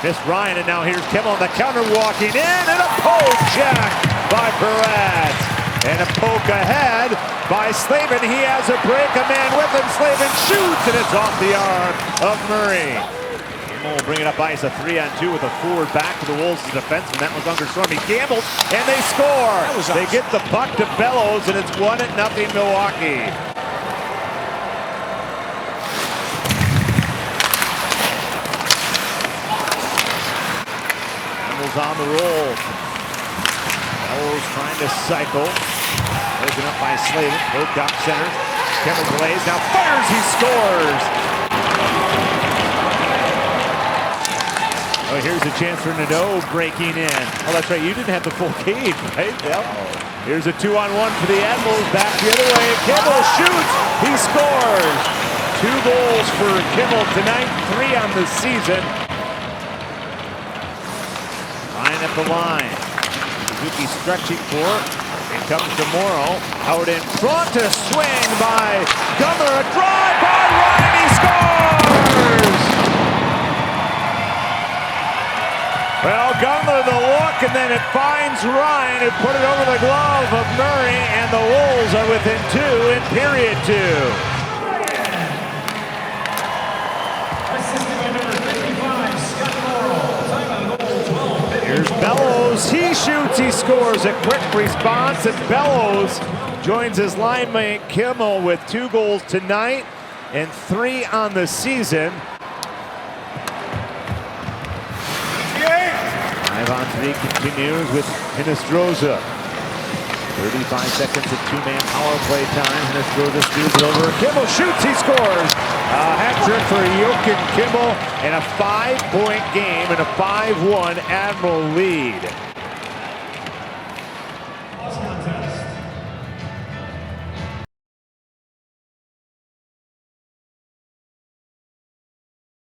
Missed Ryan, and now here's Kimmel on the counter, walking in, and a poke check by Perez. And a poke ahead by Slavin. He has a break, a man with him. Slavin shoots, and it's off the arm of Murray. Kimmel will bring it up ice, a 3-on-2 with a forward back to the Wolves' defense, and that was under Stormy Gambles, and they score. They get the puck to Bellows, and it's 1-0 Milwaukee. On the roll. Bellows trying to cycle. Broken up by Slavin. Broke up center. Kimmel delays. Now fires. He scores. Oh, here's a chance for Nadeau breaking in. Oh, that's right. You didn't have the full game, right? Yep. Here's a 2-on-1 for the Admirals. Back the other way. Kimmel shoots. He scores. 2 goals for Kimmel tonight. 3 on the season. Ryan at the line. Suzuki stretching for. It comes to Morrow. Out in front, a swing by Gummer. A drive by Ryan. He scores! Well, Gummer the look, and then it finds Ryan, who put it over the glove of Murray, and the Wolves are within 2 in period 2. Here's Bellows, he shoots, he scores. A quick response, and Bellows joins his line mate Kimmel with 2 goals tonight and 3 on the season. 5-on-3 continues with Hinostroza. 35 seconds of 2-man power play time. Hinostroza steals it over. Kimmel shoots, he scores. A hat-trick for Joakim Kimmel, and a 5-point game and a 5-1 Admiral lead.